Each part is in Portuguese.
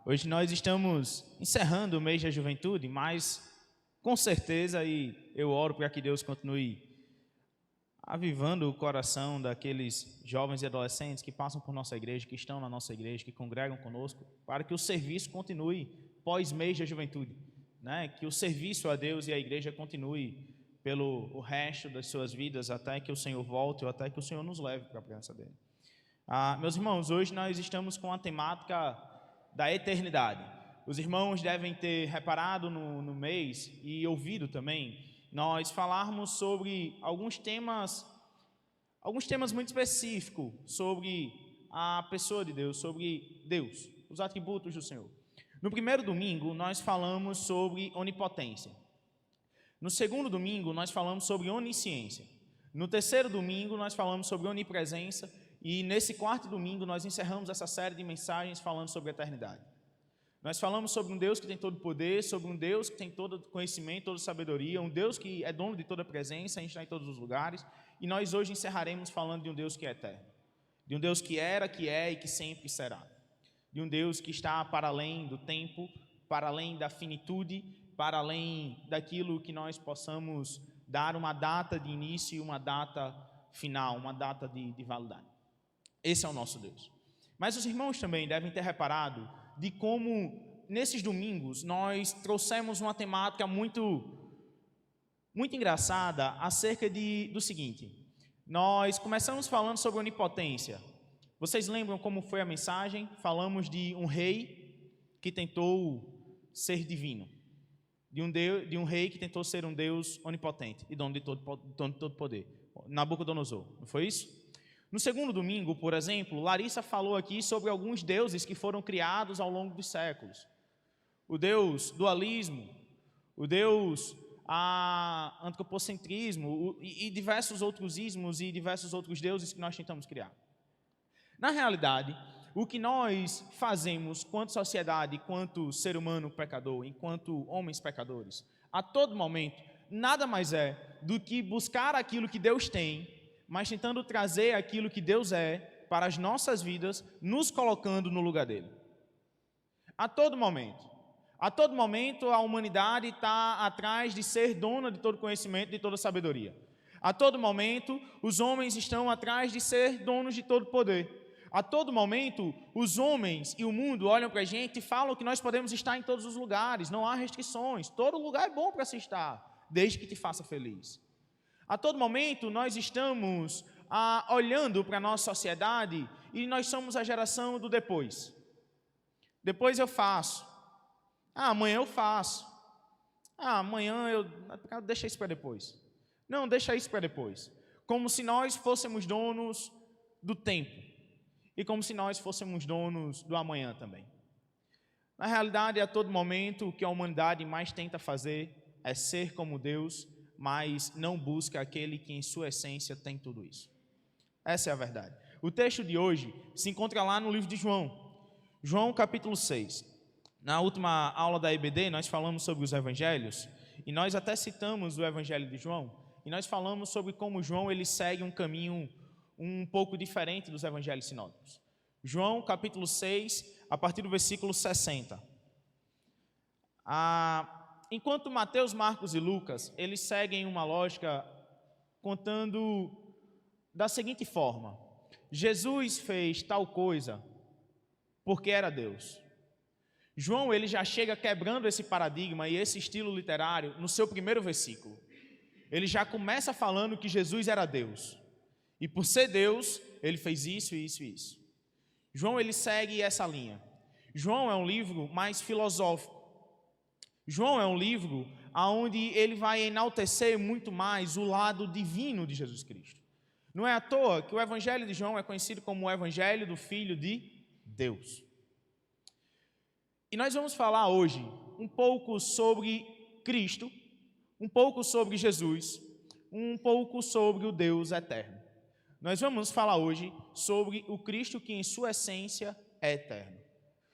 Hoje nós estamos encerrando o mês da juventude, mas com certeza, e eu oro para que Deus continue avivando o coração daqueles jovens e adolescentes que passam por nossa igreja, que estão na nossa igreja, que congregam conosco, para que o serviço continue pós-mês da juventude, né? Que o serviço a Deus e à igreja continue pelo o resto das suas vidas, até que o Senhor volte ou até que o Senhor nos leve para a presença dele. Meus irmãos, hoje nós estamos com a temática da eternidade. Os irmãos devem ter reparado no mês e ouvido também nós falarmos sobre alguns temas muito específicos sobre a pessoa de Deus, sobre Deus, os atributos do Senhor. No primeiro domingo nós falamos sobre onipotência. No segundo domingo nós falamos sobre onisciência. No terceiro domingo nós falamos sobre onipresença. E nesse quarto domingo nós encerramos essa série de mensagens falando sobre a eternidade. Nós falamos sobre um Deus que tem todo poder, sobre um Deus que tem todo conhecimento, toda sabedoria, um Deus que é dono de toda presença, a gente está em todos os lugares. E nós hoje encerraremos falando de um Deus que é eterno, de um Deus que era, que é e que sempre será. De um Deus que está para além do tempo, para além da finitude, para além daquilo que nós possamos dar uma data de início e uma data final, uma data de validade. Esse é o nosso Deus. Mas os irmãos também devem ter reparado de como, nesses domingos, nós trouxemos uma temática muito engraçada acerca do seguinte. Nós começamos falando sobre onipotência. Vocês lembram como foi a mensagem? Falamos de um rei que tentou ser divino. De um rei que tentou ser um Deus onipotente e dono de todo poder. Nabucodonosor, não foi isso? No segundo domingo, por exemplo, Larissa falou aqui sobre alguns deuses que foram criados ao longo dos séculos. O Deus dualismo, o Deus antropocentrismo e diversos outros ismos e diversos outros deuses que nós tentamos criar. Na realidade, o que nós fazemos quanto sociedade, quanto ser humano pecador, enquanto homens pecadores, a todo momento, nada mais é do que buscar aquilo que Deus tem, mas tentando trazer aquilo que Deus é para as nossas vidas, nos colocando no lugar dele. A todo momento a humanidade está atrás de ser dona de todo conhecimento, de toda sabedoria. A todo momento, os homens estão atrás de ser donos de todo poder. A todo momento, os homens e o mundo olham para a gente e falam que nós podemos estar em todos os lugares, não há restrições, todo lugar é bom para se estar, desde que te faça feliz. A todo momento, nós estamos olhando para a nossa sociedade e nós somos a geração do depois. Depois eu faço. Amanhã eu faço. Amanhã eu... Deixa isso para depois. Não, deixa isso para depois. Como se nós fôssemos donos do tempo. E como se nós fôssemos donos do amanhã também. Na realidade, a todo momento, o que a humanidade mais tenta fazer é ser como Deus, mas não busca aquele que em sua essência tem tudo isso. Essa é a verdade. O texto de hoje se encontra lá no livro de João. João capítulo 6. Na última aula da EBD nós falamos sobre os evangelhos e nós até citamos o evangelho de João e nós falamos sobre como João ele segue um caminho um pouco diferente dos evangelhos sinóticos. João capítulo 6, a partir do versículo 60. Enquanto Mateus, Marcos e Lucas, eles seguem uma lógica contando da seguinte forma: Jesus fez tal coisa porque era Deus. João ele já chega quebrando esse paradigma e esse estilo literário no seu primeiro versículo. Ele já começa falando que Jesus era Deus. E por ser Deus, ele fez isso, isso e isso. João ele segue essa linha. João é um livro mais filosófico. João é um livro onde ele vai enaltecer muito mais o lado divino de Jesus Cristo. Não é à toa que o evangelho de João é conhecido como o evangelho do Filho de Deus. E nós vamos falar hoje um pouco sobre Cristo, um pouco sobre Jesus, um pouco sobre o Deus eterno. Nós vamos falar hoje sobre o Cristo que em sua essência é eterno,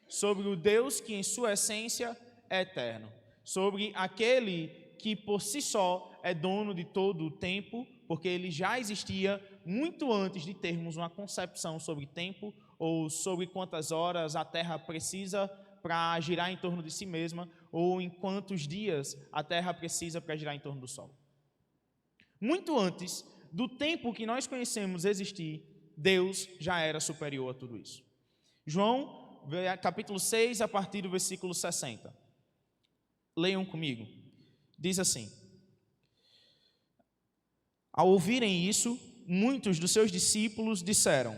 sobre o Deus que em sua essência é eterno, sobre aquele que por si só é dono de todo o tempo, porque ele já existia muito antes de termos uma concepção sobre tempo ou sobre quantas horas a Terra precisa para girar em torno de si mesma, ou em quantos dias a Terra precisa para girar em torno do Sol. Muito antes do tempo que nós conhecemos existir, Deus já era superior a tudo isso. João, capítulo 6, a partir do versículo 60. Leiam comigo. Diz assim: ao ouvirem isso, muitos dos seus discípulos disseram: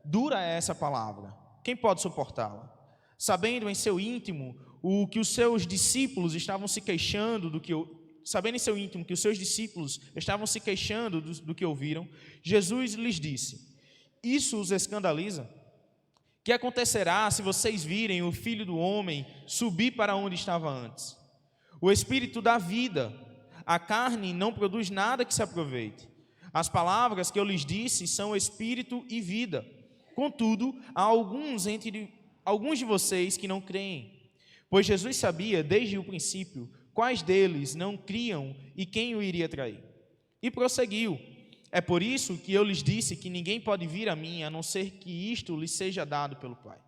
dura é essa palavra, quem pode suportá-la? Sabendo em seu íntimo que os seus discípulos estavam se queixando do que ouviram, Jesus lhes disse: isso os escandaliza? Que acontecerá se vocês virem o Filho do Homem subir para onde estava antes? O Espírito dá vida, a carne não produz nada que se aproveite. As palavras que eu lhes disse são Espírito e vida. Contudo, há alguns de vocês que não creem. Pois Jesus sabia desde o princípio quais deles não criam e quem o iria trair. E prosseguiu: é por isso que eu lhes disse que ninguém pode vir a mim, a não ser que isto lhe seja dado pelo Pai.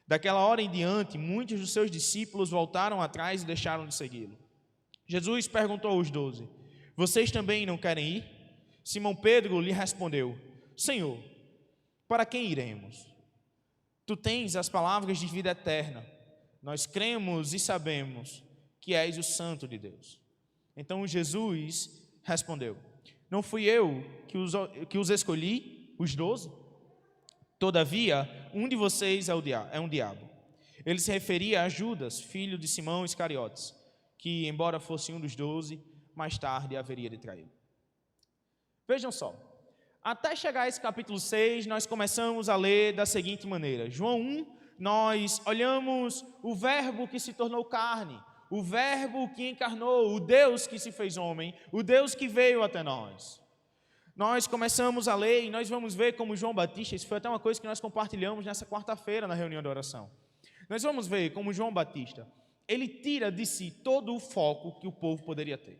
Daquela hora em diante, muitos dos seus discípulos voltaram atrás e deixaram de segui-lo. Jesus perguntou aos 12: vocês também não querem ir? Simão Pedro lhe respondeu: Senhor, para quem iremos? Tu tens as palavras de vida eterna. Nós cremos e sabemos que és o Santo de Deus. Então Jesus respondeu: não fui eu que os escolhi, os 12? Todavia, um de vocês é um diabo. Ele se referia a Judas, filho de Simão Iscariotes, que, embora fosse um dos 12, mais tarde haveria de traí-lo. Vejam só, até chegar a esse capítulo 6, nós começamos a ler da seguinte maneira: João 1, nós olhamos o verbo que se tornou carne, o verbo que encarnou, o Deus que se fez homem, o Deus que veio até nós. Nós começamos a ler e nós vamos ver como João Batista, isso foi até uma coisa que nós compartilhamos nessa quarta-feira na reunião de oração. Nós vamos ver como João Batista, ele tira de si todo o foco que o povo poderia ter.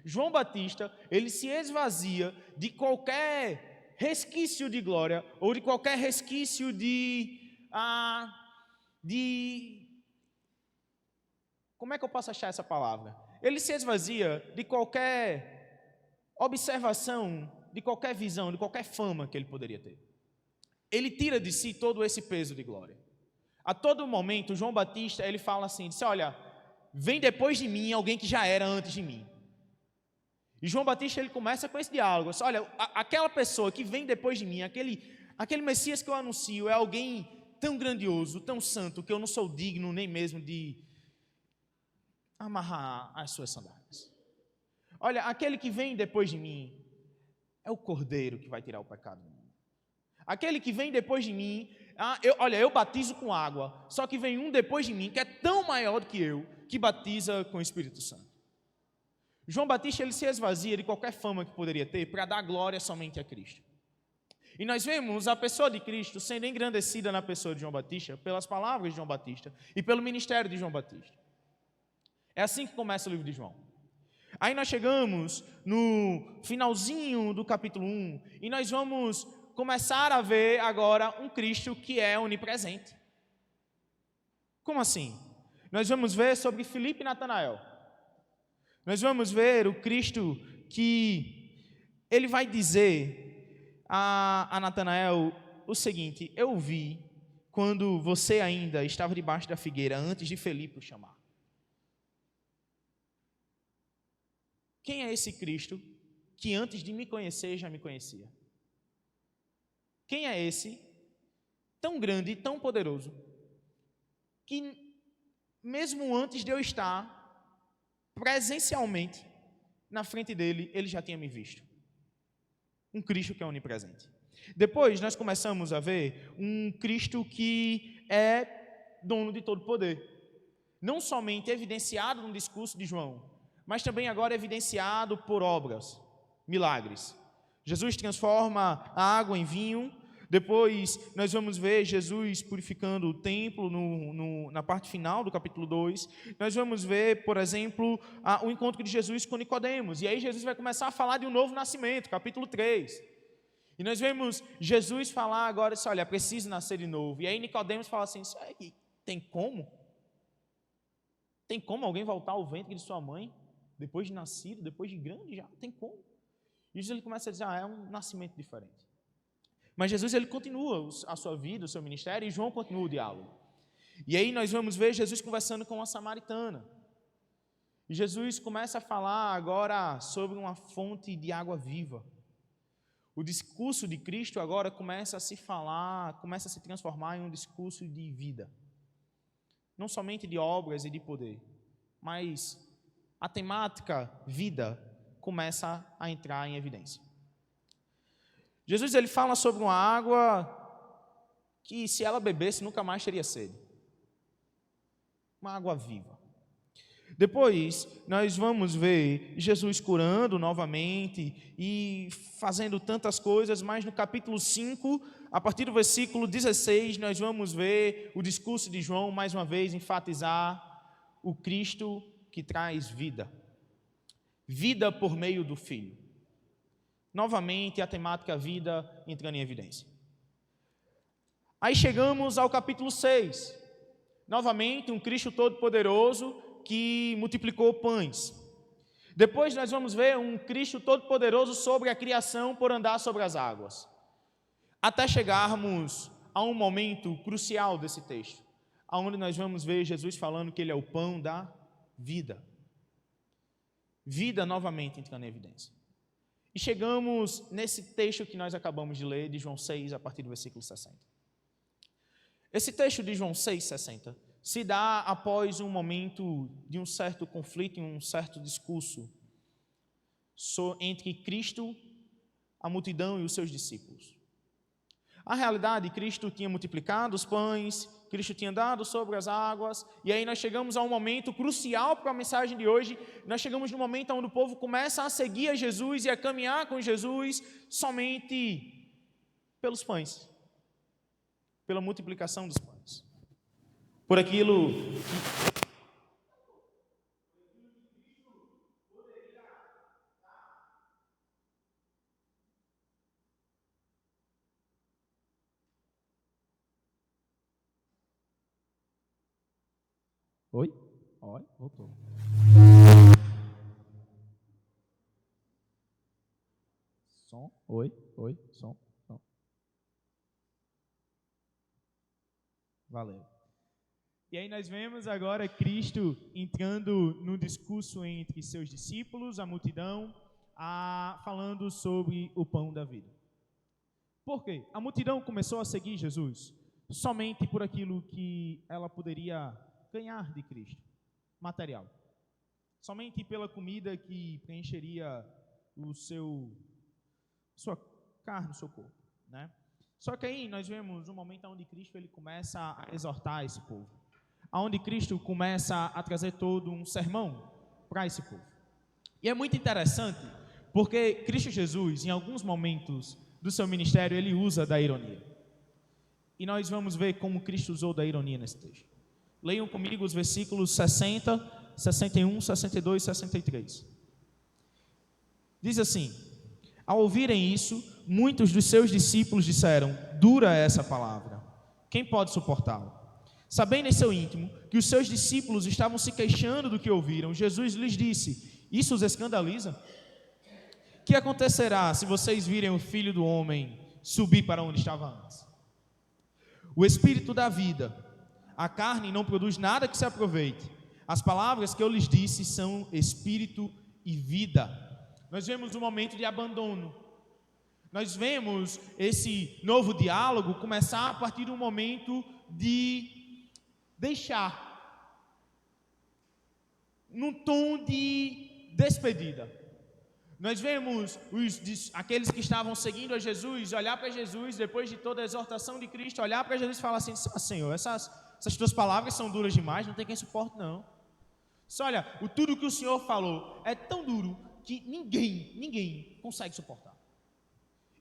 João Batista, ele se esvazia de qualquer resquício de glória ou de qualquer resquício como é que eu posso achar essa palavra? Ele se esvazia de qualquer observação, de qualquer visão, de qualquer fama que ele poderia ter. Ele tira de si todo esse peso de glória. A todo momento, João Batista, ele fala assim, diz, olha, vem depois de mim alguém que já era antes de mim. E João Batista, ele começa com esse diálogo, diz, olha, aquela pessoa que vem depois de mim, aquele Messias que eu anuncio, é alguém tão grandioso, tão santo, que eu não sou digno nem mesmo de amarrar as suas sandálias. Olha, aquele que vem depois de mim é o Cordeiro que vai tirar o pecado do mundo. Aquele que vem depois de mim, eu batizo com água, só que vem um depois de mim que é tão maior do que eu, que batiza com o Espírito Santo. João Batista, ele se esvazia de qualquer fama que poderia ter para dar glória somente a Cristo. E nós vemos a pessoa de Cristo sendo engrandecida na pessoa de João Batista, pelas palavras de João Batista e pelo ministério de João Batista. É assim que começa o livro de João. Aí nós chegamos no finalzinho do capítulo 1 e nós vamos começar a ver agora um Cristo que é onipresente. Como assim? Nós vamos ver sobre Filipe e Natanael. Nós vamos ver o Cristo que ele vai dizer a Natanael o seguinte: eu vi quando você ainda estava debaixo da figueira antes de Filipe o chamar. Quem é esse Cristo que antes de me conhecer já me conhecia? Quem é esse tão grande e tão poderoso que mesmo antes de eu estar presencialmente na frente dele, ele já tinha me visto? Um Cristo que é onipresente. Depois nós começamos a ver um Cristo que é dono de todo poder. Não somente evidenciado no discurso de João, mas também agora evidenciado por obras, milagres. Jesus transforma a água em vinho. Depois nós vamos ver Jesus purificando o templo na parte final do capítulo 2. Nós vamos ver, por exemplo, o encontro de Jesus com Nicodemos. E aí Jesus vai começar a falar de um novo nascimento, capítulo 3. E nós vemos Jesus falar agora, assim, olha, é preciso nascer de novo. E aí Nicodemos fala assim, isso aí, tem como? Tem como alguém voltar ao ventre de sua mãe, depois de nascido, depois de grande já? Tem como? E Jesus ele começa a dizer, é um nascimento diferente. Mas Jesus ele continua a sua vida, o seu ministério, e João continua o diálogo. E aí nós vamos ver Jesus conversando com uma samaritana. E Jesus começa a falar agora sobre uma fonte de água viva. O discurso de Cristo agora começa a se falar, começa a se transformar em um discurso de vida. Não somente de obras e de poder, mas a temática vida começa a entrar em evidência. Jesus ele fala sobre uma água que, se ela bebesse, nunca mais teria sede. Uma água viva. Depois, nós vamos ver Jesus curando novamente e fazendo tantas coisas, mas no capítulo 5, a partir do versículo 16, nós vamos ver o discurso de João, mais uma vez, enfatizar o Cristo que traz vida. Vida por meio do Filho. Novamente, a temática vida entrando em evidência. Aí chegamos ao capítulo 6. Novamente, um Cristo todo-poderoso que multiplicou pães. Depois nós vamos ver um Cristo todo-poderoso sobre a criação por andar sobre as águas. Até chegarmos a um momento crucial desse texto, onde nós vamos ver Jesus falando que Ele é o pão da vida. Vida novamente entrando em evidência. E chegamos nesse texto que nós acabamos de ler, de João 6, a partir do versículo 60. Esse texto de João 6, 60, se dá após um momento de um certo conflito e um certo discurso entre Cristo, a multidão e os seus discípulos. A realidade, Cristo tinha multiplicado os pães, Cristo tinha andado sobre as águas, e aí nós chegamos a um momento crucial para a mensagem de hoje. Nós chegamos no momento onde o povo começa a seguir a Jesus e a caminhar com Jesus somente pelos pães, pela multiplicação dos pães. Por aquilo que Oi? Oi, voltou. Som, oi, som. Valeu. E aí nós vemos agora Cristo entrando no discurso entre seus discípulos, a multidão, falando sobre o pão da vida. Por quê? A multidão começou a seguir Jesus somente por aquilo que ela poderia ganhar de Cristo, material. Somente pela comida que preencheria sua carne, o seu corpo, né? Só que aí nós vemos um momento onde Cristo ele começa a exortar esse povo, onde Cristo começa a trazer todo um sermão para esse povo. E é muito interessante, porque Cristo Jesus, em alguns momentos do seu ministério, ele usa da ironia. E nós vamos ver como Cristo usou da ironia nesse texto. Leiam comigo os versículos 60, 61, 62 e 63. Diz assim: ao ouvirem isso, muitos dos seus discípulos disseram: dura é essa palavra, quem pode suportá-la? Sabendo em seu íntimo que os seus discípulos estavam se queixando do que ouviram, Jesus lhes disse: isso os escandaliza? Que acontecerá se vocês virem o Filho do Homem subir para onde estava antes? O Espírito dá vida, a carne não produz nada que se aproveite. As palavras que eu lhes disse são Espírito e vida. Nós vemos um momento de abandono. Nós vemos esse novo diálogo começar a partir de um momento de deixar, num tom de despedida. Nós vemos aqueles que estavam seguindo a Jesus, olhar para Jesus, depois de toda a exortação de Cristo, olhar para Jesus e falar assim: Senhor, essas tuas palavras são duras demais, não tem quem suporte não. Só olha, tudo que o Senhor falou é tão duro que ninguém consegue suportar.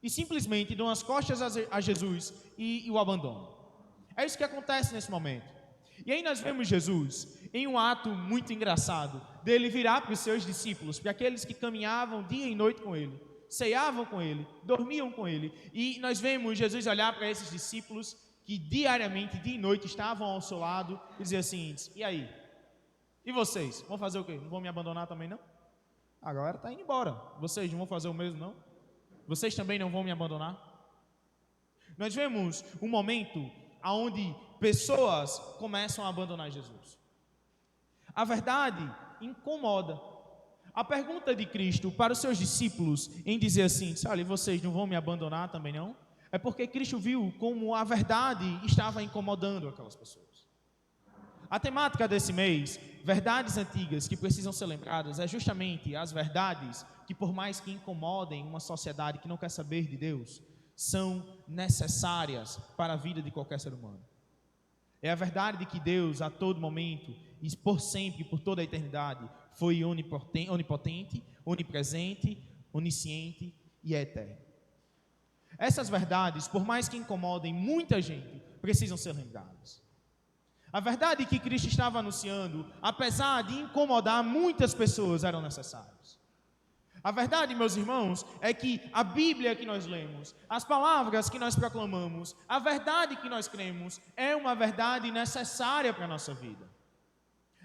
E simplesmente dão as costas a Jesus e o abandonam. É isso que acontece nesse momento. E aí nós vemos Jesus em um ato muito engraçado, dele virar para os seus discípulos, para aqueles que caminhavam dia e noite com ele, ceiavam com ele, dormiam com ele. E nós vemos Jesus olhar para esses discípulos que diariamente, dia e noite, estavam ao seu lado e dizer assim: e aí? E vocês? Vão fazer o quê? Não vão me abandonar também não? A galera está indo embora. Vocês não vão fazer o mesmo não? Vocês também não vão me abandonar? Nós vemos um momento onde pessoas começam a abandonar Jesus. A verdade incomoda. A pergunta de Cristo para os seus discípulos em dizer assim: olha, vocês não vão me abandonar também não? É porque Cristo viu como a verdade estava incomodando aquelas pessoas. A temática desse mês, verdades antigas que precisam ser lembradas, é justamente as verdades que, por mais que incomodem uma sociedade que não quer saber de Deus, são necessárias para a vida de qualquer ser humano. É a verdade de que Deus, a todo momento, e por sempre, por toda a eternidade, foi onipotente, onipresente, onisciente e eterno. Essas verdades, por mais que incomodem muita gente, precisam ser lembradas. A verdade que Cristo estava anunciando, apesar de incomodar muitas pessoas, eram necessárias. A verdade, meus irmãos, é que a Bíblia que nós lemos, as palavras que nós proclamamos, a verdade que nós cremos, é uma verdade necessária para a nossa vida.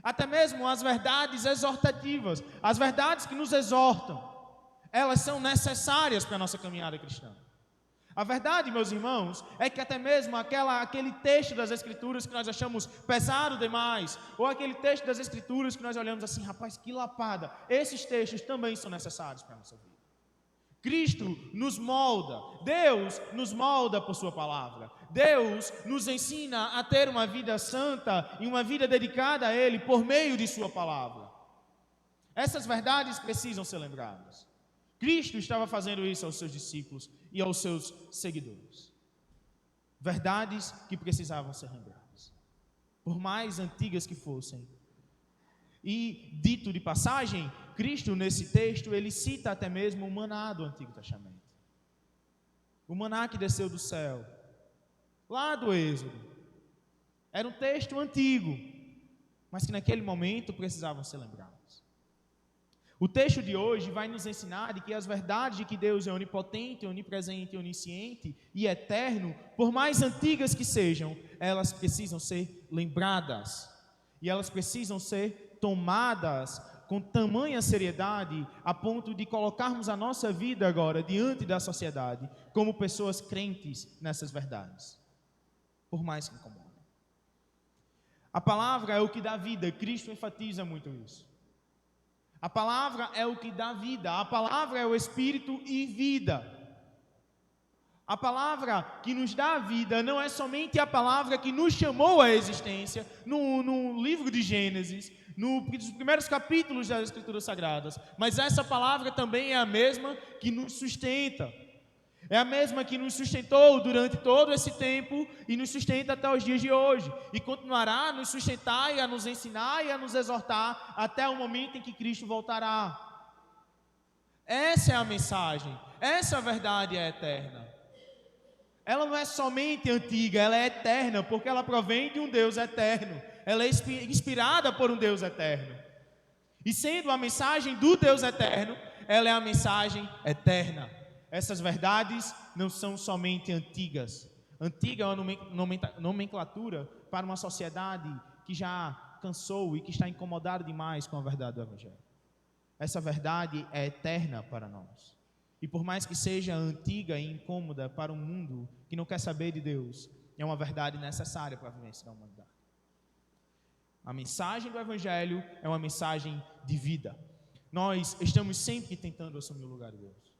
Até mesmo as verdades exortativas, as verdades que nos exortam, elas são necessárias para a nossa caminhada cristã. A verdade, meus irmãos, é que até mesmo aquele texto das Escrituras que nós achamos pesado demais, ou aquele texto das Escrituras que nós olhamos assim, rapaz, que lapada, esses textos também são necessários para a nossa vida. Cristo nos molda, Deus nos molda por sua palavra, Deus nos ensina a ter uma vida santa e uma vida dedicada a Ele por meio de sua palavra. Essas verdades precisam ser lembradas. Cristo estava fazendo isso aos seus discípulos e aos seus seguidores. Verdades que precisavam ser lembradas, por mais antigas que fossem. E, dito de passagem, Cristo, nesse texto, ele cita até mesmo o maná do Antigo Testamento. O maná que desceu do céu, lá do Êxodo. Era um texto antigo, mas que naquele momento precisavam ser lembrados. O texto de hoje vai nos ensinar de que as verdades de que Deus é onipotente, onipresente, onisciente e eterno, por mais antigas que sejam, elas precisam ser lembradas. E elas precisam ser tomadas com tamanha seriedade, a ponto de colocarmos a nossa vida agora diante da sociedade, como pessoas crentes nessas verdades. Por mais que incomodem. A palavra é o que dá vida, Cristo enfatiza muito isso. A palavra é o que dá vida, a palavra é o Espírito e vida. A palavra que nos dá vida não é somente a palavra que nos chamou à existência no livro de Gênesis, nos primeiros capítulos das Escrituras Sagradas, mas essa palavra também é a mesma que nos sustenta. É a mesma que nos sustentou durante todo esse tempo e nos sustenta até os dias de hoje. E continuará a nos sustentar e a nos ensinar e a nos exortar até o momento em que Cristo voltará. Essa é a mensagem. Essa verdade é eterna. Ela não é somente antiga, ela é eterna, porque ela provém de um Deus eterno. Ela é inspirada por um Deus eterno. E sendo a mensagem do Deus eterno, ela é a mensagem eterna. Essas verdades não são somente antigas. Antiga é uma nomenclatura para uma sociedade que já cansou e que está incomodada demais com a verdade do Evangelho. Essa verdade é eterna para nós. E por mais que seja antiga e incômoda para um mundo que não quer saber de Deus, é uma verdade necessária para a vivência da humanidade. A mensagem do Evangelho é uma mensagem de vida. Nós estamos sempre tentando assumir o lugar de Deus.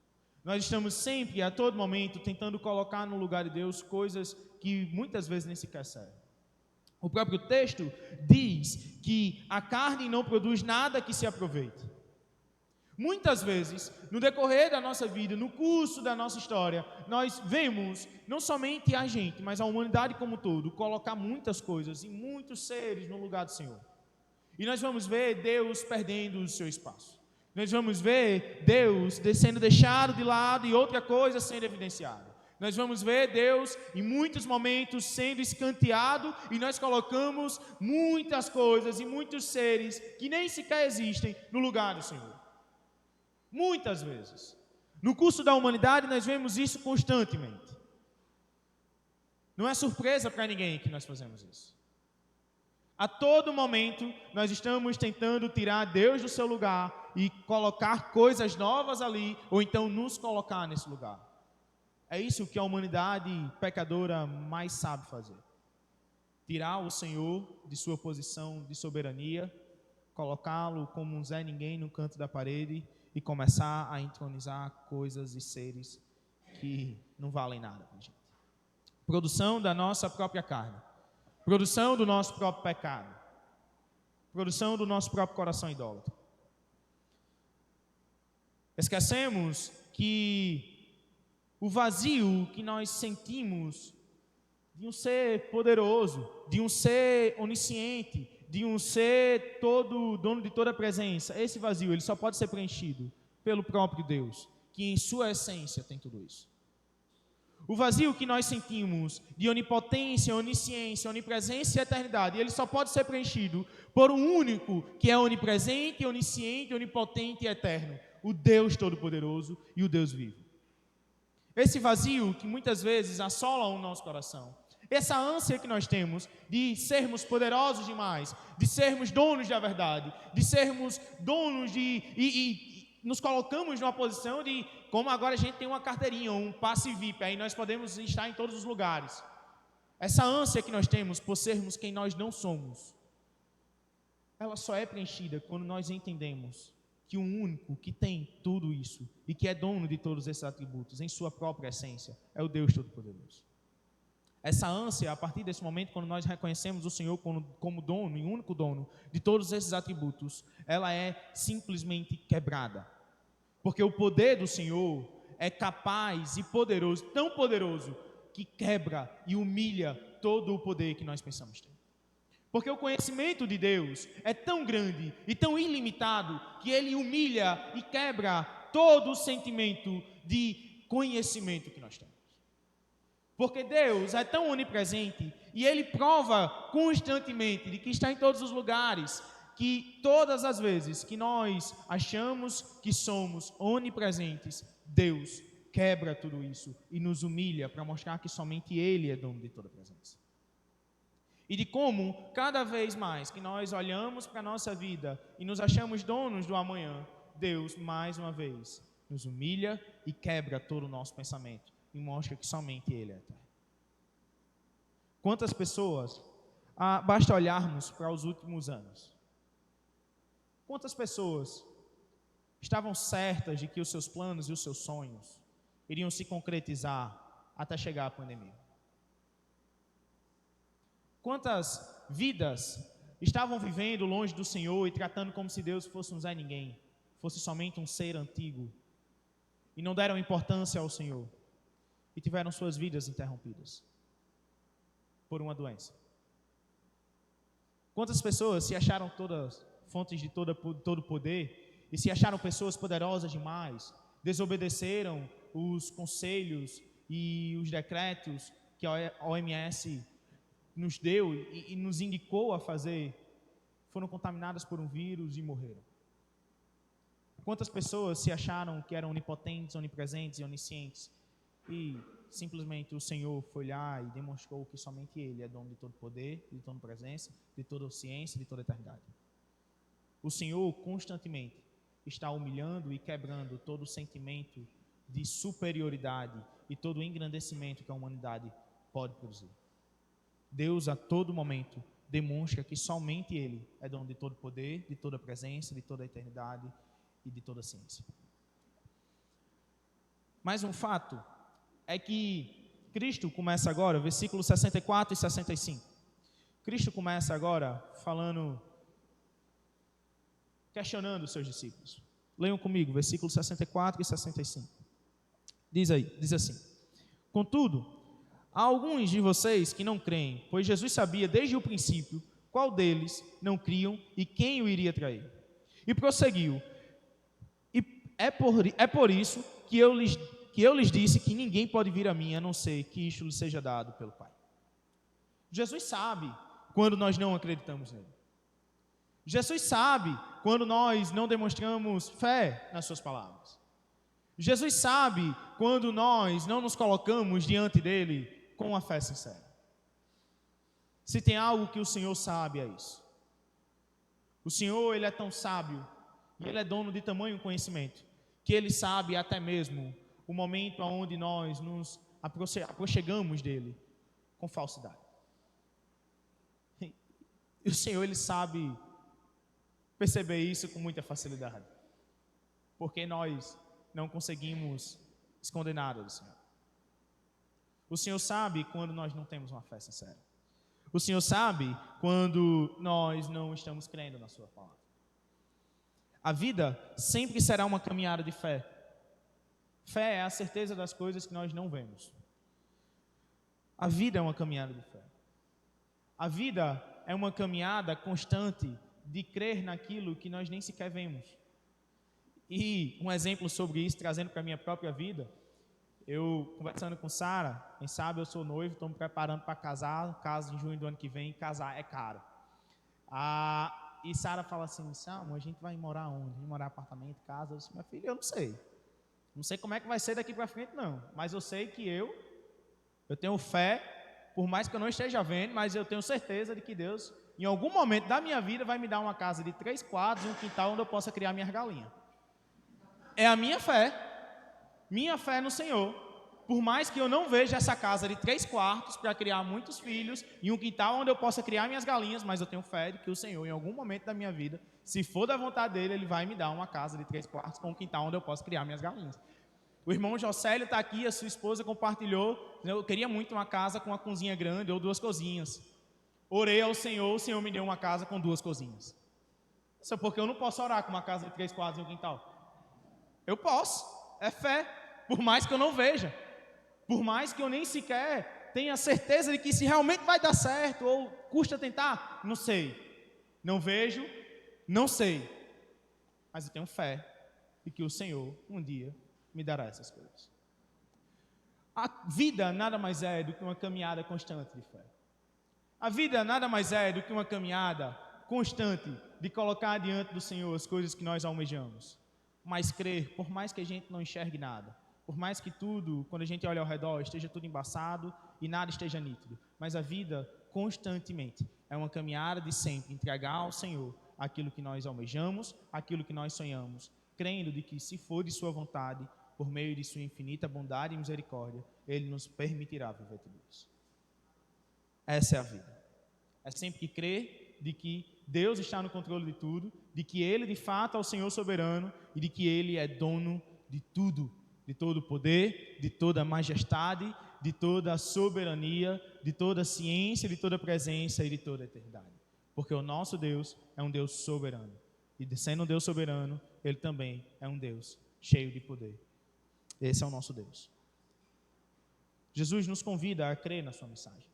Nós estamos sempre, a todo momento, tentando colocar no lugar de Deus coisas que muitas vezes nem sequer servem. O próprio texto diz que a carne não produz nada que se aproveite. Muitas vezes, no decorrer da nossa vida, no curso da nossa história, nós vemos, não somente a gente, mas a humanidade como um todo, colocar muitas coisas e muitos seres no lugar do Senhor. E nós vamos ver Deus perdendo o seu espaço. Nós vamos ver Deus sendo deixado de lado e outra coisa sendo evidenciada. Nós vamos ver Deus, em muitos momentos, sendo escanteado e nós colocamos muitas coisas e muitos seres que nem sequer existem no lugar do Senhor. Muitas vezes. No curso da humanidade, nós vemos isso constantemente. Não é surpresa para ninguém que nós fazemos isso. A todo momento, nós estamos tentando tirar Deus do seu lugar e colocar coisas novas ali, ou então nos colocar nesse lugar. É isso que a humanidade pecadora mais sabe fazer. Tirar o Senhor de sua posição de soberania, colocá-lo como um Zé Ninguém no canto da parede e começar a entronizar coisas e seres que não valem nada para a gente. Produção da nossa própria carne. Produção do nosso próprio pecado. Produção do nosso próprio coração idólatra. Esquecemos que o vazio que nós sentimos de um ser poderoso, de um ser onisciente, de um ser todo dono de toda a presença, esse vazio ele só pode ser preenchido pelo próprio Deus, que em sua essência tem tudo isso. O vazio que nós sentimos de onipotência, onisciência, onipresença e eternidade, ele só pode ser preenchido por um único que é onipresente, onisciente, onipotente e eterno, o Deus Todo-Poderoso e o Deus vivo. Esse vazio que muitas vezes assola o nosso coração, essa ânsia que nós temos de sermos poderosos demais, de sermos donos da verdade, de sermos donos e nos colocamos numa posição de, como agora a gente tem uma carteirinha, um passe VIP, aí nós podemos estar em todos os lugares. Essa ânsia que nós temos por sermos quem nós não somos, ela só é preenchida quando nós entendemos que o único que tem tudo isso e que é dono de todos esses atributos em sua própria essência é o Deus Todo-Poderoso. Essa ânsia, a partir desse momento, quando nós reconhecemos o Senhor como dono e único dono de todos esses atributos, ela é simplesmente quebrada. Porque o poder do Senhor é capaz e poderoso, tão poderoso, que quebra e humilha todo o poder que nós pensamos ter. Porque o conhecimento de Deus é tão grande e tão ilimitado que ele humilha e quebra todo o sentimento de conhecimento que nós temos. Porque Deus é tão onipresente e ele prova constantemente de que está em todos os lugares, que todas as vezes que nós achamos que somos onipresentes, Deus quebra tudo isso e nos humilha para mostrar que somente Ele é dono de toda a presença. E de como, cada vez mais que nós olhamos para a nossa vida e nos achamos donos do amanhã, Deus, mais uma vez, nos humilha e quebra todo o nosso pensamento e mostra que somente Ele é eterno. Quantas pessoas, basta olharmos para os últimos anos, quantas pessoas estavam certas de que os seus planos e os seus sonhos iriam se concretizar até chegar a pandemia? Quantas vidas estavam vivendo longe do Senhor e tratando como se Deus fosse um Zé Ninguém, fosse somente um ser antigo, e não deram importância ao Senhor, e tiveram suas vidas interrompidas por uma doença? Quantas pessoas se acharam todas fontes de todo poder e se acharam pessoas poderosas demais, desobedeceram os conselhos e os decretos que a OMS nos deu e nos indicou a fazer, foram contaminadas por um vírus e morreram? Quantas pessoas se acharam que eram onipotentes, onipresentes e oniscientes e simplesmente o Senhor foi lá e demonstrou que somente Ele é dono de todo poder, de toda presença, de toda ciência, de toda eternidade? O Senhor constantemente está humilhando e quebrando todo o sentimento de superioridade e todo o engrandecimento que a humanidade pode produzir. Deus a todo momento demonstra que somente Ele é dono de todo poder, de toda presença, de toda eternidade e de toda ciência. Mais um fato é que Cristo começa agora, versículos 64 e 65. Cristo começa agora falando, questionando os seus discípulos. Leiam comigo, versículos 64 e 65. Diz assim: contudo, há alguns de vocês que não creem, pois Jesus sabia desde o princípio qual deles não criam e quem o iria trair. E prosseguiu: e é por isso que eu lhes disse que ninguém pode vir a mim, a não ser que isto lhe seja dado pelo Pai. Jesus sabe quando nós não acreditamos nele. Jesus sabe quando nós não demonstramos fé nas suas palavras. Jesus sabe quando nós não nos colocamos diante dele com uma fé sincera. Se tem algo que o Senhor sabe, é isso. O Senhor, ele é tão sábio e ele é dono de tamanho conhecimento que ele sabe até mesmo o momento onde nós nos aproximamos dele com falsidade. E o Senhor, ele sabe perceber isso com muita facilidade, porque nós não conseguimos esconder nada do Senhor. O Senhor sabe quando nós não temos uma fé sincera. O Senhor sabe quando nós não estamos crendo na sua palavra. A vida sempre será uma caminhada de fé. Fé é a certeza das coisas que nós não vemos. A vida é uma caminhada de fé. A vida é uma caminhada constante de crer naquilo que nós nem sequer vemos. E um exemplo sobre isso, trazendo para a minha própria vida, eu conversando com Sara, quem sabe eu sou noivo, estou me preparando para casar, caso em junho do ano que vem, casar é caro. E Sara fala assim, amor, a gente vai morar onde? Vai morar em apartamento, casa? Eu disse, minha filha, eu não sei. Não sei como é que vai ser daqui para frente, não. Mas eu sei que eu tenho fé, por mais que eu não esteja vendo, mas eu tenho certeza de que Deus, em algum momento da minha vida, vai me dar uma casa de 3 quartos e um quintal onde eu possa criar minhas galinhas. É a minha fé no Senhor. Por mais que eu não veja essa casa de 3 quartos para criar muitos filhos e um quintal onde eu possa criar minhas galinhas, mas eu tenho fé de que o Senhor, em algum momento da minha vida, se for da vontade dele, ele vai me dar uma casa de 3 quartos com um quintal onde eu possa criar minhas galinhas. O irmão Jocélio está aqui, a sua esposa compartilhou, eu queria muito uma casa com uma cozinha grande ou 2 cozinhas. Orei ao Senhor, o Senhor me deu uma casa com 2 cozinhas. Só porque eu não posso orar com uma casa de 3 quartos e um quintal. Eu posso, é fé, por mais que eu não veja, por mais que eu nem sequer tenha certeza de que se realmente vai dar certo ou custa tentar, não sei, não vejo, não sei, mas eu tenho fé de que o Senhor um dia me dará essas coisas. A vida nada mais é do que uma caminhada constante de fé. A vida nada mais é do que uma caminhada constante de colocar diante do Senhor as coisas que nós almejamos. Mas crer, por mais que a gente não enxergue nada, por mais que tudo, quando a gente olha ao redor, esteja tudo embaçado e nada esteja nítido, mas a vida constantemente é uma caminhada de sempre entregar ao Senhor aquilo que nós almejamos, aquilo que nós sonhamos, crendo de que, se for de sua vontade, por meio de sua infinita bondade e misericórdia, Ele nos permitirá viver tudo isso. Essa é a vida. É sempre que crer de que Deus está no controle de tudo, de que Ele de fato é o Senhor soberano e de que Ele é dono de tudo, de todo o poder, de toda a majestade, de toda a soberania, de toda a ciência, de toda a presença e de toda a eternidade. Porque o nosso Deus é um Deus soberano. E sendo um Deus soberano, Ele também é um Deus cheio de poder. Esse é o nosso Deus. Jesus nos convida a crer na sua mensagem.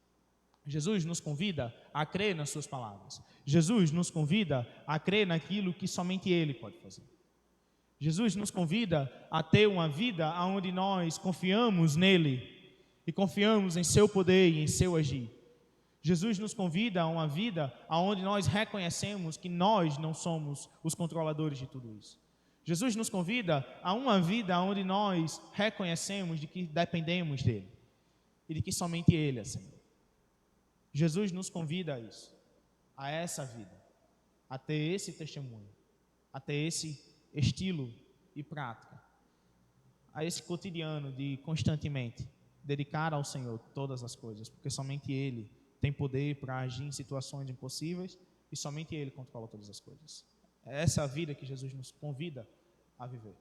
Jesus nos convida a crer nas suas palavras. Jesus nos convida a crer naquilo que somente Ele pode fazer. Jesus nos convida a ter uma vida onde nós confiamos nele e confiamos em seu poder e em seu agir. Jesus nos convida a uma vida onde nós reconhecemos que nós não somos os controladores de tudo isso. Jesus nos convida a uma vida onde nós reconhecemos de que dependemos dele e de que somente Ele é Senhor. Jesus nos convida a isso, a essa vida, a ter esse testemunho, a ter esse estilo e prática, a esse cotidiano de constantemente dedicar ao Senhor todas as coisas, porque somente Ele tem poder para agir em situações impossíveis e somente Ele controla todas as coisas. É essa a vida que Jesus nos convida a viver.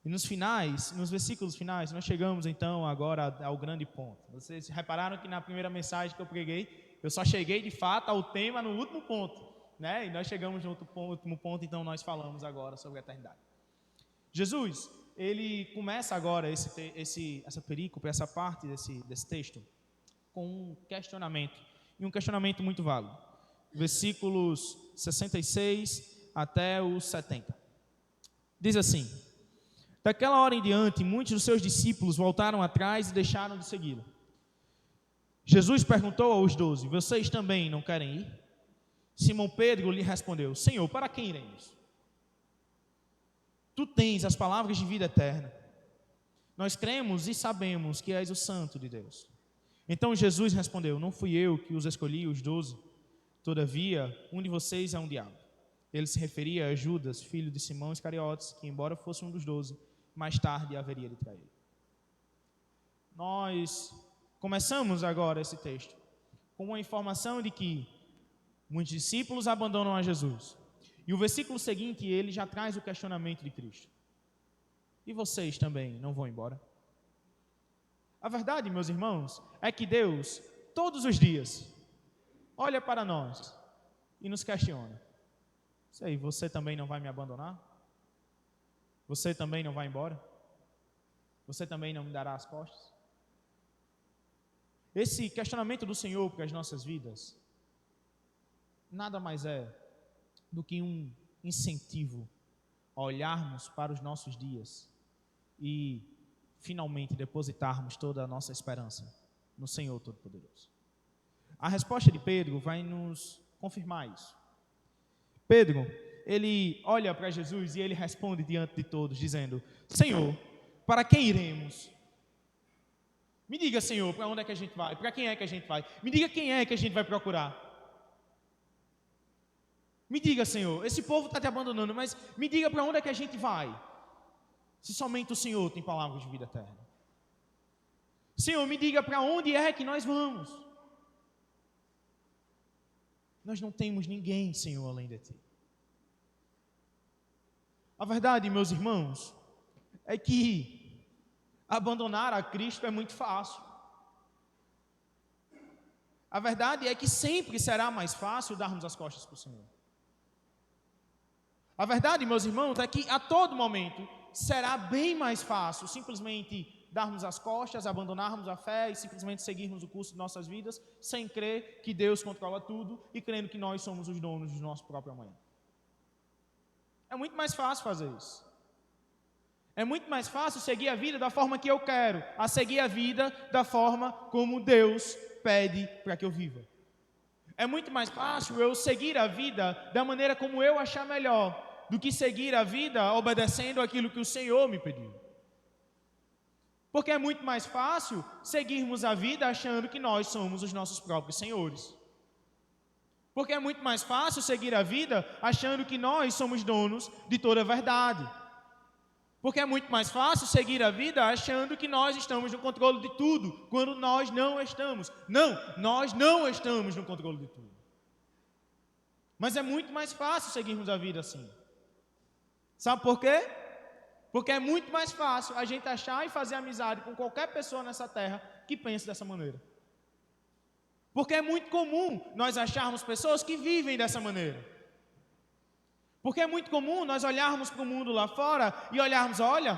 E nos versículos finais, nós chegamos então agora ao grande ponto. Vocês repararam que na primeira mensagem que eu preguei, eu só cheguei de fato ao tema no último ponto, né? E nós chegamos no último ponto, então nós falamos agora sobre a eternidade. Jesus, ele começa agora essa perícope, essa parte desse texto, com um questionamento, e um questionamento muito válido. Versículos 66 até os 70. Diz assim: daquela hora em diante, muitos dos seus discípulos voltaram atrás e deixaram de segui-lo. Jesus perguntou aos 12, vocês também não querem ir? Simão Pedro lhe respondeu, Senhor, para quem iremos? Tu tens as palavras de vida eterna. Nós cremos e sabemos que és o Santo de Deus. Então Jesus respondeu: não fui eu que os escolhi, os 12. Todavia, um de vocês é um diabo. Ele se referia a Judas, filho de Simão Iscariotes, que embora fosse um dos 12, mais tarde haveria de trair. Nós começamos agora esse texto com uma informação de que muitos discípulos abandonam a Jesus. E o versículo seguinte, ele já traz o questionamento de Cristo: e vocês também não vão embora? A verdade, meus irmãos, é que Deus, todos os dias, olha para nós e nos questiona: sei, você também não vai me abandonar? Você também não vai embora? Você também não me dará as costas? Esse questionamento do Senhor para as nossas vidas nada mais é do que um incentivo a olharmos para os nossos dias e finalmente depositarmos toda a nossa esperança no Senhor Todo-Poderoso. A resposta de Pedro vai nos confirmar isso. Pedro, ele olha para Jesus e ele responde diante de todos, dizendo: Senhor, para quem iremos? Me diga, Senhor, para onde é que a gente vai? Para quem é que a gente vai? Me diga quem é que a gente vai procurar. Me diga, Senhor, esse povo está te abandonando, mas me diga para onde é que a gente vai? Se somente o Senhor tem palavras de vida eterna. Senhor, me diga para onde é que nós vamos? Nós não temos ninguém, Senhor, além de Ti. A verdade, meus irmãos, é que abandonar a Cristo é muito fácil. A verdade é que sempre será mais fácil darmos as costas para o Senhor. A verdade, meus irmãos, é que a todo momento será bem mais fácil simplesmente darmos as costas, abandonarmos a fé e simplesmente seguirmos o curso de nossas vidas, sem crer que Deus controla tudo e crendo que nós somos os donos do nosso próprio amanhã. É muito mais fácil fazer isso. É muito mais fácil seguir a vida da forma que eu quero, a seguir a vida da forma como Deus pede para que eu viva. É muito mais fácil eu seguir a vida da maneira como eu achar melhor, do que seguir a vida obedecendo aquilo que o Senhor me pediu. Porque é muito mais fácil seguirmos a vida achando que nós somos os nossos próprios senhores. Porque é muito mais fácil seguir a vida achando que nós somos donos de toda a verdade. Porque é muito mais fácil seguir a vida achando que nós estamos no controle de tudo, quando nós não estamos. Não, nós não estamos no controle de tudo. Mas é muito mais fácil seguirmos a vida assim. Sabe por quê? Porque é muito mais fácil a gente achar e fazer amizade com qualquer pessoa nessa terra que pense dessa maneira. Porque é muito comum nós acharmos pessoas que vivem dessa maneira. Porque é muito comum nós olharmos para o mundo lá fora e olharmos: olha,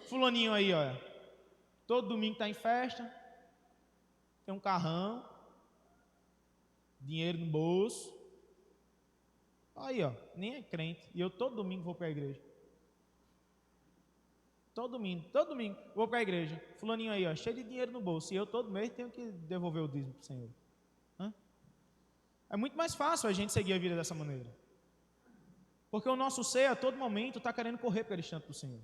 fulaninho aí, olha, todo domingo está em festa, tem um carrão, dinheiro no bolso, aí, ó, nem é crente, e eu todo domingo vou para a igreja. Todo domingo vou para a igreja. Fulaninho aí, ó, cheio de dinheiro no bolso, e eu todo mês tenho que devolver o dízimo para o Senhor. É muito mais fácil a gente seguir a vida dessa maneira. Porque o nosso ser, a todo momento, está querendo correr para distante do Senhor.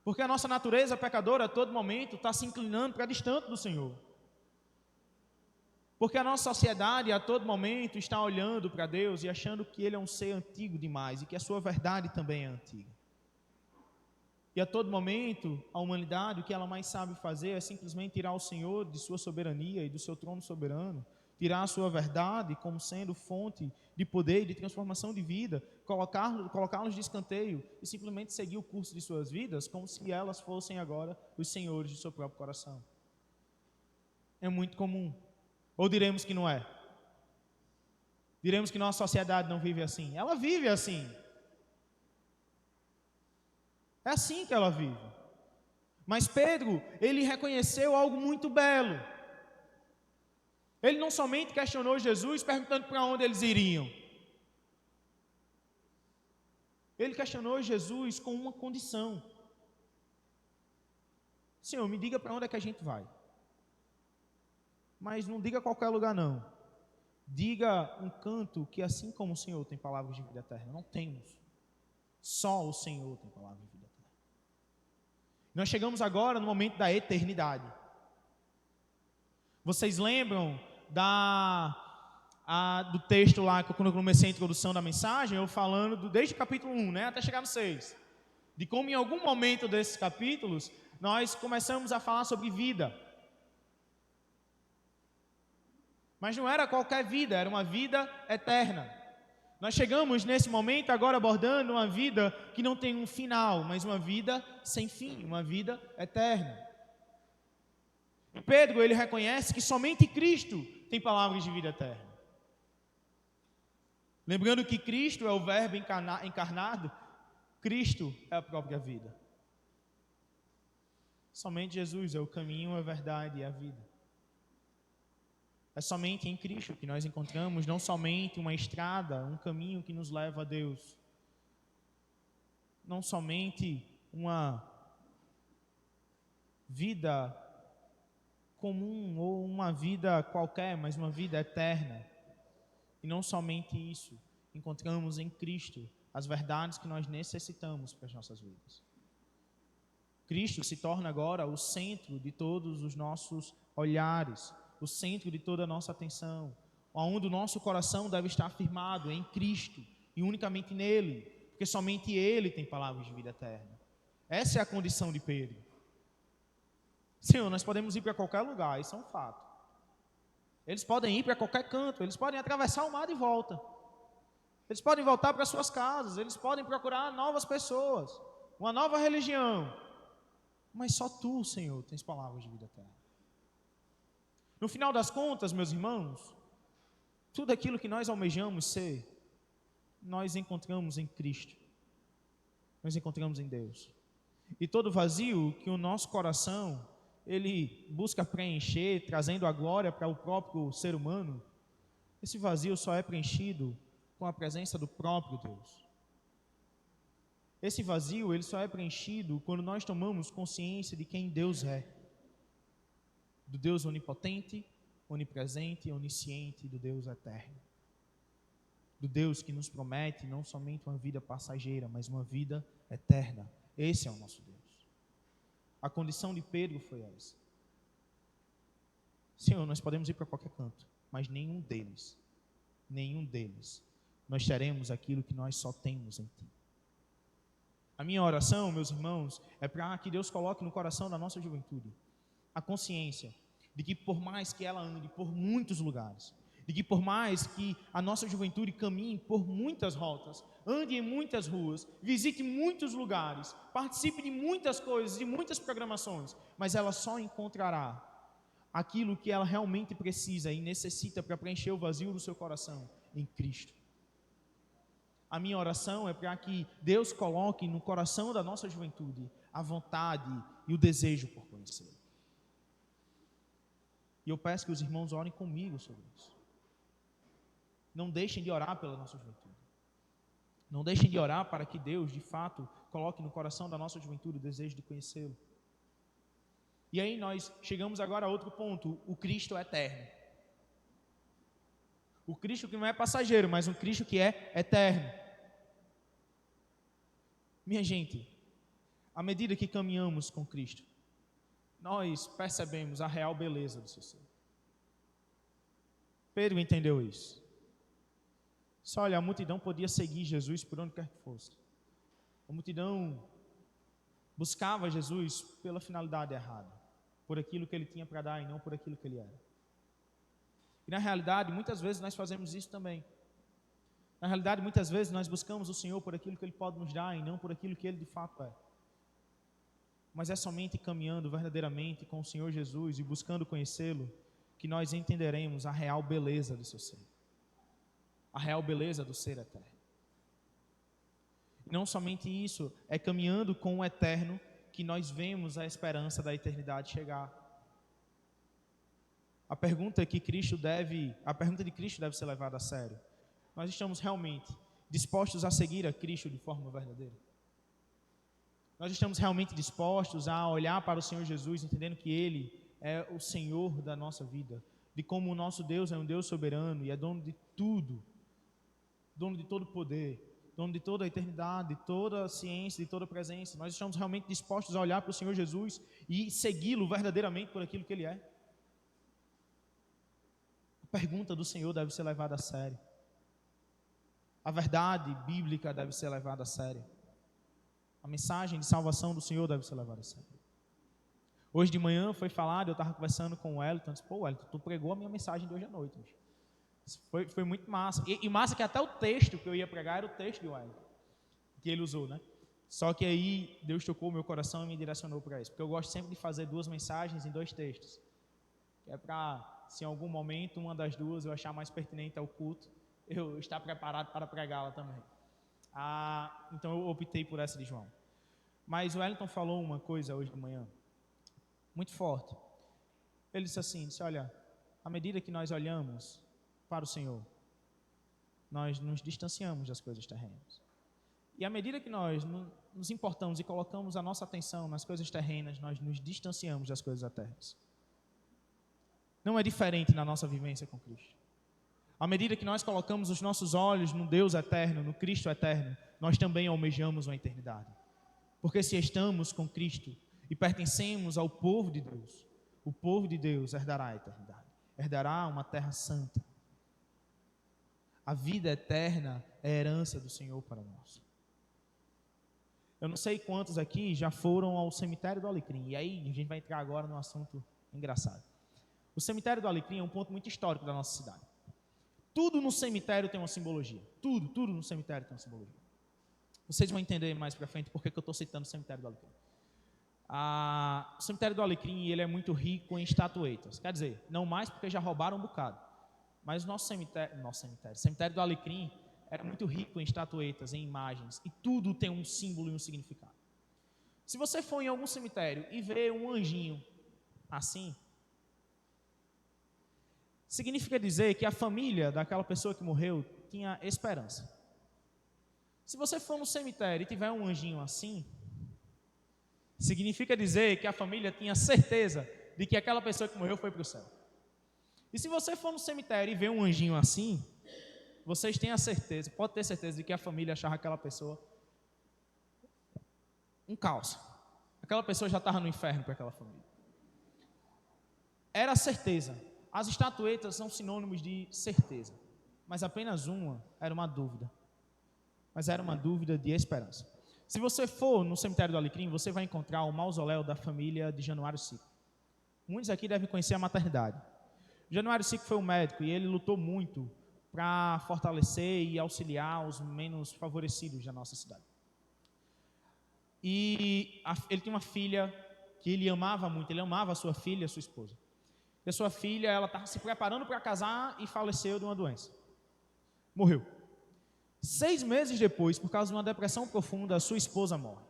Porque a nossa natureza pecadora, a todo momento, está se inclinando para distante do Senhor. Porque a nossa sociedade, a todo momento, está olhando para Deus e achando que Ele é um ser antigo demais e que a sua verdade também é antiga. E a todo momento, a humanidade, o que ela mais sabe fazer é simplesmente tirar o Senhor de sua soberania e do seu trono soberano, tirar a sua verdade como sendo fonte de poder e de transformação de vida, colocá-los de escanteio e simplesmente seguir o curso de suas vidas como se elas fossem agora os senhores de seu próprio coração. É muito comum. Ou diremos que não é? Diremos que nossa sociedade não vive assim. Ela vive assim. É assim que ela vive. Mas Pedro, ele reconheceu algo muito belo. Ele não somente questionou Jesus perguntando para onde eles iriam. Ele questionou Jesus com uma condição: Senhor, me diga para onde é que a gente vai. Mas não diga qualquer lugar não. Diga um canto que assim como o Senhor tem palavras de vida eterna. Não temos. Só o Senhor tem palavra de vida eterna. Nós chegamos agora no momento da eternidade. Vocês lembram do texto lá, quando eu comecei a introdução da mensagem, eu falando desde o capítulo 1, né, até chegar no 6. De como em algum momento desses capítulos, nós começamos a falar sobre vida. Mas não era qualquer vida, era uma vida eterna. Nós chegamos nesse momento agora abordando uma vida que não tem um final, mas uma vida sem fim, uma vida eterna. Pedro, ele reconhece que somente Cristo tem palavras de vida eterna. Lembrando que Cristo é o verbo encarnado, Cristo é a própria vida. Somente Jesus é o caminho, a verdade e a vida. É somente em Cristo que nós encontramos não somente uma estrada, um caminho que nos leva a Deus. Não somente uma vida comum ou uma vida qualquer, mas uma vida eterna. E não somente isso, encontramos em Cristo as verdades que nós necessitamos para as nossas vidas. Cristo se torna agora o centro de todos os nossos olhares, o centro de toda a nossa atenção, onde o nosso coração deve estar firmado em Cristo e unicamente nele, porque somente Ele tem palavras de vida eterna. Essa é a condição de Pedro. Senhor, nós podemos ir para qualquer lugar, isso é um fato. Eles podem ir para qualquer canto, eles podem atravessar o mar de volta. Eles podem voltar para suas casas, eles podem procurar novas pessoas, uma nova religião. Mas só Tu, Senhor, tens palavras de vida eterna. No final das contas, meus irmãos, tudo aquilo que nós almejamos ser, nós encontramos em Cristo. Nós encontramos em Deus. E todo vazio que o nosso coração, ele busca preencher, trazendo a glória para o próprio ser humano, esse vazio só é preenchido com a presença do próprio Deus. Esse vazio, ele só é preenchido quando nós tomamos consciência de quem Deus é. Do Deus onipotente, onipresente, onisciente, do Deus eterno. Do Deus que nos promete não somente uma vida passageira, mas uma vida eterna. Esse é o nosso Deus. A condição de Pedro foi essa. Senhor, nós podemos ir para qualquer canto, mas nenhum deles, nós teremos aquilo que nós só temos em Ti. A minha oração, meus irmãos, é para que Deus coloque no coração da nossa juventude a consciência de que por mais que ela ande por muitos lugares, de que por mais que a nossa juventude caminhe por muitas rotas, ande em muitas ruas, visite muitos lugares, participe de muitas coisas, de muitas programações, mas ela só encontrará aquilo que ela realmente precisa e necessita para preencher o vazio do seu coração em Cristo. A minha oração é para que Deus coloque no coração da nossa juventude a vontade e o desejo por conhecê-lo. E eu peço que os irmãos orem comigo sobre isso. Não deixem de orar pela nossa juventude. Não deixem de orar para que Deus, de fato, coloque no coração da nossa juventude o desejo de conhecê-lo. E aí nós chegamos agora a outro ponto, o Cristo eterno. O Cristo que não é passageiro, mas um Cristo que é eterno. Minha gente, à medida que caminhamos com Cristo, nós percebemos a real beleza do seu ser. Pedro entendeu isso. Só olha, a multidão podia seguir Jesus por onde quer que fosse. A multidão buscava Jesus pela finalidade errada, por aquilo que ele tinha para dar e não por aquilo que ele era. E na realidade, muitas vezes nós fazemos isso também. Na realidade, muitas vezes nós buscamos o Senhor por aquilo que Ele pode nos dar e não por aquilo que Ele de fato é. Mas é somente caminhando verdadeiramente com o Senhor Jesus e buscando conhecê-lo que nós entenderemos a real beleza do seu ser. A real beleza do ser eterno. E não somente isso, é caminhando com o eterno que nós vemos a esperança da eternidade chegar. A pergunta de Cristo deve ser levada a sério. Nós estamos realmente dispostos a seguir a Cristo de forma verdadeira? Nós estamos realmente dispostos a olhar para o Senhor Jesus, entendendo que Ele é o Senhor da nossa vida, de como o nosso Deus é um Deus soberano e é dono de tudo, dono de todo poder, dono de toda a eternidade, de toda a ciência, de toda a presença. Nós estamos realmente dispostos a olhar para o Senhor Jesus e segui-lo verdadeiramente por aquilo que Ele é? A pergunta do Senhor deve ser levada a sério. A verdade bíblica deve ser levada a sério. A mensagem de salvação do Senhor deve ser levada a sério. Hoje de manhã foi falado, eu estava conversando com o Wellington, disse, pô, Wellington, tu pregou a minha mensagem de hoje à noite. Foi muito massa. E massa que até o texto que eu ia pregar era o texto de Wellington, que ele usou, né? Só que aí Deus tocou o meu coração e me direcionou para isso. Porque eu gosto sempre de fazer 2 mensagens em 2 textos. Que é para, se em algum momento, uma das duas eu achar mais pertinente ao culto, eu estar preparado para pregá-la também. Então eu optei por essa de João. Mas o Wellington falou uma coisa hoje de manhã, muito forte. Ele disse assim, olha, à medida que nós olhamos para o Senhor, nós nos distanciamos das coisas terrenas. E à medida que nós nos importamos e colocamos a nossa atenção nas coisas terrenas, nós nos distanciamos das coisas eternas. Não é diferente na nossa vivência com Cristo. À medida que nós colocamos os nossos olhos no Deus eterno, no Cristo eterno, nós também almejamos uma eternidade. Porque se estamos com Cristo e pertencemos ao povo de Deus, o povo de Deus herdará a eternidade, herdará uma terra santa. A vida eterna é a herança do Senhor para nós. Eu não sei quantos aqui já foram ao cemitério do Alecrim, e aí a gente vai entrar agora num assunto engraçado. O cemitério do Alecrim é um ponto muito histórico da nossa cidade. Tudo no cemitério tem uma simbologia. Tudo no cemitério tem uma simbologia. Vocês vão entender mais para frente porque que eu estou citando o cemitério do Alecrim. O cemitério do Alecrim ele é muito rico em estatuetas. Quer dizer, não mais porque já roubaram um bocado. Mas o cemitério do Alecrim era muito rico em estatuetas, em imagens. E tudo tem um símbolo e um significado. Se você for em algum cemitério e ver um anjinho assim, significa dizer que a família daquela pessoa que morreu tinha esperança. Se você for no cemitério e tiver um anjinho assim, significa dizer que a família tinha certeza de que aquela pessoa que morreu foi para o céu. E se você for no cemitério e ver um anjinho assim, vocês têm a certeza, pode ter certeza de que a família achava aquela pessoa um caos. Aquela pessoa já estava no inferno para aquela família. Era a certeza. As estatuetas são sinônimos de certeza, mas apenas uma era uma dúvida. Mas era uma dúvida de esperança. Se você for no cemitério do Alecrim, você vai encontrar o mausoléu da família de Januário Sico. Muitos aqui devem conhecer a maternidade. Januário Sico foi um médico e ele lutou muito para fortalecer e auxiliar os menos favorecidos da nossa cidade. E ele tinha uma filha que ele amava muito, ele amava a sua filha, a sua esposa. E a sua filha, ela estava se preparando para casar e faleceu de uma doença. Morreu. 6 meses depois, por causa de uma depressão profunda, a sua esposa morre.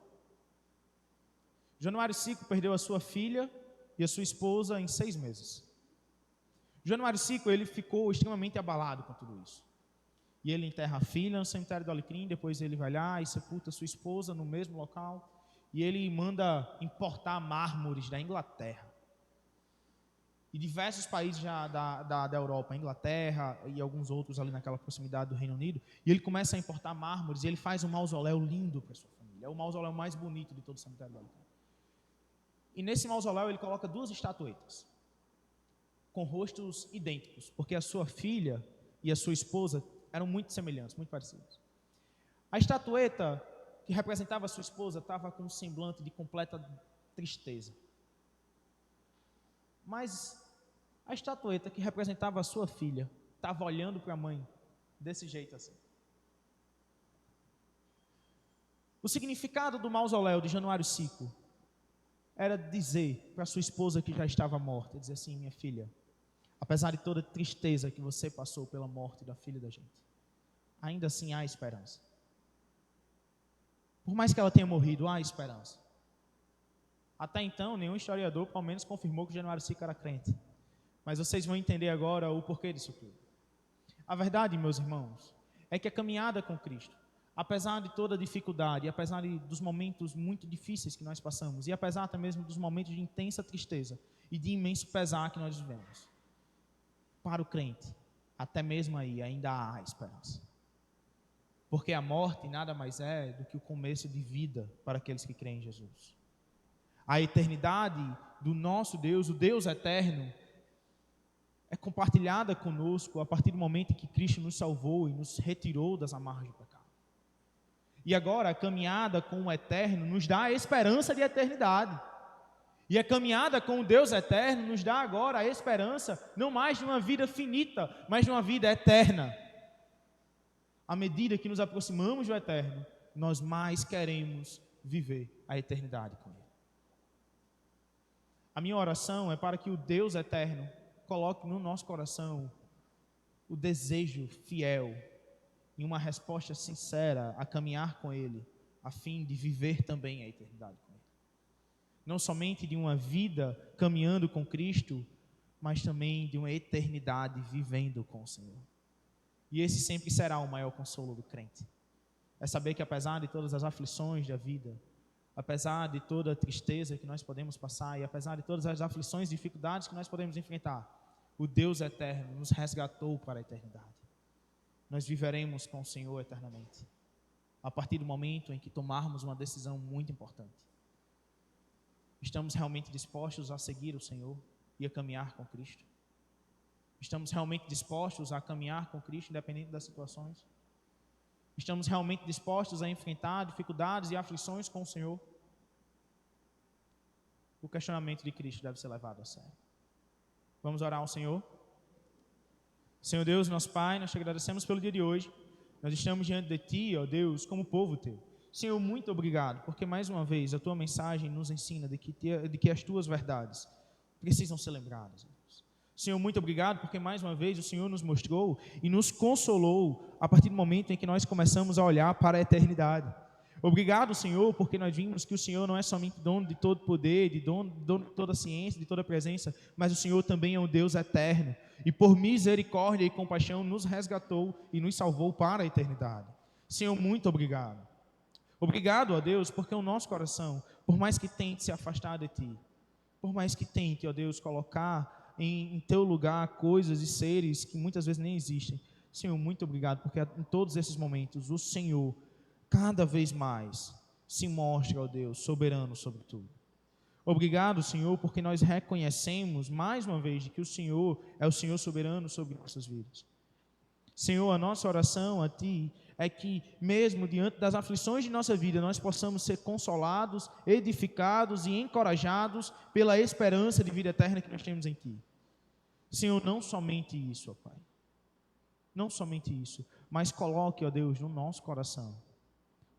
Januário Sico perdeu a sua filha e a sua esposa em 6 meses. Januário Sico, ele ficou extremamente abalado com tudo isso. E ele enterra a filha no cemitério do Alecrim, depois ele vai lá e sepulta sua esposa no mesmo local, e ele manda importar mármores da Inglaterra. E diversos países já da Europa, a Inglaterra e alguns outros ali naquela proximidade do Reino Unido, e ele começa a importar mármores, e ele faz um mausoléu lindo para sua família. É o mausoléu mais bonito de todo o cemitério do Alecrim. E nesse mausoléu ele coloca 2 estatuetas, com rostos idênticos, porque a sua filha e a sua esposa eram muito semelhantes, muito parecidos. A estatueta que representava a sua esposa estava com um semblante de completa tristeza. Mas a estatueta que representava a sua filha estava olhando para a mãe desse jeito assim. O significado do mausoléu de Januário Sico era dizer para sua esposa que já estava morta, dizer assim, minha filha, apesar de toda a tristeza que você passou pela morte da filha da gente, ainda assim há esperança. Por mais que ela tenha morrido, há esperança. Até então, nenhum historiador, pelo menos, confirmou que Januário Sico era crente. Mas vocês vão entender agora o porquê disso tudo. A verdade, meus irmãos, é que a caminhada com Cristo, apesar de toda a dificuldade, apesar dos momentos muito difíceis que nós passamos, e apesar até mesmo dos momentos de intensa tristeza e de imenso pesar que nós vivemos, para o crente, até mesmo aí ainda há esperança. Porque a morte nada mais é do que o começo de vida para aqueles que creem em Jesus. A eternidade do nosso Deus, o Deus eterno, é compartilhada conosco a partir do momento em que Cristo nos salvou e nos retirou das amarras do pecado. E agora a caminhada com o eterno nos dá a esperança de eternidade. E a caminhada com o Deus eterno nos dá agora a esperança, não mais de uma vida finita, mas de uma vida eterna. À medida que nos aproximamos do eterno, nós mais queremos viver a eternidade com Ele. A minha oração é para que o Deus eterno coloque no nosso coração o desejo fiel e uma resposta sincera a caminhar com Ele, a fim de viver também a eternidade com Ele. Não somente de uma vida caminhando com Cristo, mas também de uma eternidade vivendo com o Senhor. E esse sempre será o maior consolo do crente. É saber que apesar de todas as aflições da vida, apesar de toda a tristeza que nós podemos passar, e apesar de todas as aflições e dificuldades que nós podemos enfrentar, o Deus eterno nos resgatou para a eternidade. Nós viveremos com o Senhor eternamente, a partir do momento em que tomarmos uma decisão muito importante. Estamos realmente dispostos a seguir o Senhor e a caminhar com Cristo? Estamos realmente dispostos a caminhar com Cristo, independente das situações? Estamos realmente dispostos a enfrentar dificuldades e aflições com o Senhor? O questionamento de Cristo deve ser levado a sério. Vamos orar ao Senhor? Senhor Deus, nosso Pai, nós te agradecemos pelo dia de hoje. Nós estamos diante de Ti, ó Deus, como povo Teu. Senhor, muito obrigado, porque mais uma vez a Tua mensagem nos ensina de que as Tuas verdades precisam ser lembradas. Senhor, muito obrigado, porque mais uma vez o Senhor nos mostrou e nos consolou a partir do momento em que nós começamos a olhar para a eternidade. Obrigado, Senhor, porque nós vimos que o Senhor não é somente dono de todo poder, dono de toda a ciência, de toda a presença, mas o Senhor também é um Deus eterno. E por misericórdia e compaixão nos resgatou e nos salvou para a eternidade. Senhor, muito obrigado. Obrigado, ó Deus, porque o nosso coração, por mais que tente se afastar de Ti, por mais que tente, ó Deus, colocar em Teu lugar coisas e seres que muitas vezes nem existem, Senhor, muito obrigado, porque em todos esses momentos o Senhor cada vez mais se mostra, ó Deus, soberano sobre tudo. Obrigado, Senhor, porque nós reconhecemos mais uma vez de que o Senhor é o Senhor soberano sobre nossas vidas. Senhor, a nossa oração a Ti é que mesmo diante das aflições de nossa vida, nós possamos ser consolados, edificados e encorajados pela esperança de vida eterna que nós temos em Ti. Senhor, não somente isso, ó Pai, não somente isso, mas coloque, ó Deus, no nosso coração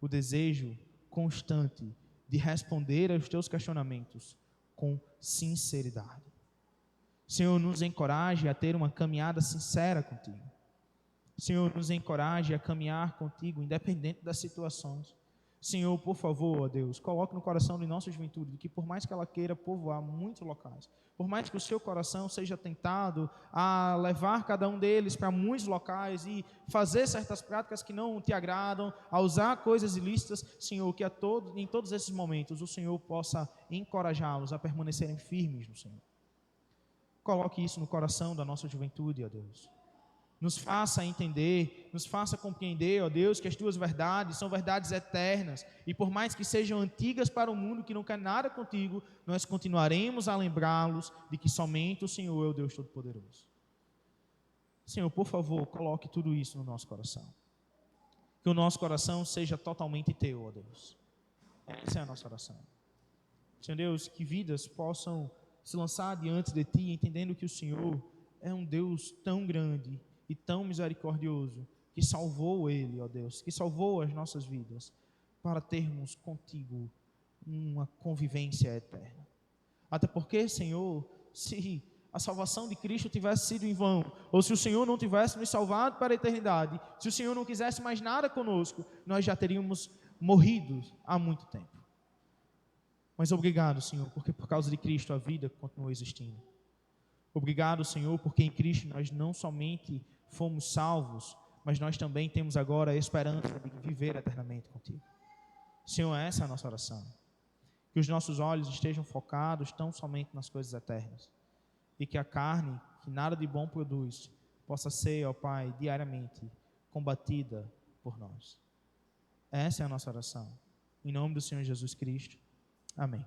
o desejo constante de responder aos Teus questionamentos com sinceridade. Senhor, nos encoraje a ter uma caminhada sincera contigo. Senhor, nos encoraje a caminhar contigo, independente das situações. Senhor, por favor, ó Deus, coloque no coração de nossa juventude que por mais que ela queira povoar muitos locais, por mais que o seu coração seja tentado a levar cada um deles para muitos locais e fazer certas práticas que não te agradam, a usar coisas ilícitas, Senhor, que em todos esses momentos o Senhor possa encorajá-los a permanecerem firmes no Senhor. Coloque isso no coração da nossa juventude, ó Deus. Nos faça entender, nos faça compreender, ó Deus, que as Tuas verdades são verdades eternas. E por mais que sejam antigas para o mundo que não quer nada contigo, nós continuaremos a lembrá-los de que somente o Senhor é o Deus Todo-Poderoso. Senhor, por favor, coloque tudo isso no nosso coração. Que o nosso coração seja totalmente Teu, ó Deus. Essa é a nossa oração. Senhor Deus, que vidas possam se lançar diante de Ti, entendendo que o Senhor é um Deus tão grande e tão misericordioso, que salvou Ele, ó Deus, que salvou as nossas vidas, para termos contigo uma convivência eterna. Até porque, Senhor, se a salvação de Cristo tivesse sido em vão, ou se o Senhor não tivesse nos salvado para a eternidade, se o Senhor não quisesse mais nada conosco, nós já teríamos morrido há muito tempo. Mas obrigado, Senhor, porque por causa de Cristo a vida continua existindo. Obrigado, Senhor, porque em Cristo nós não somente fomos salvos, mas nós também temos agora a esperança de viver eternamente contigo. Senhor, essa é a nossa oração. Que os nossos olhos estejam focados tão somente nas coisas eternas. E que a carne, que nada de bom produz, possa ser, ó Pai, diariamente combatida por nós. Essa é a nossa oração. Em nome do Senhor Jesus Cristo. Amém.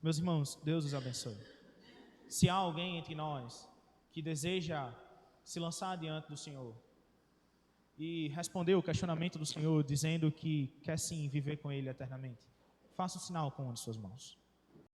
Meus irmãos, Deus os abençoe. Se há alguém entre nós que deseja se lançar diante do Senhor e responder o questionamento do Senhor, dizendo que quer sim viver com Ele eternamente, faça um sinal com uma de suas mãos.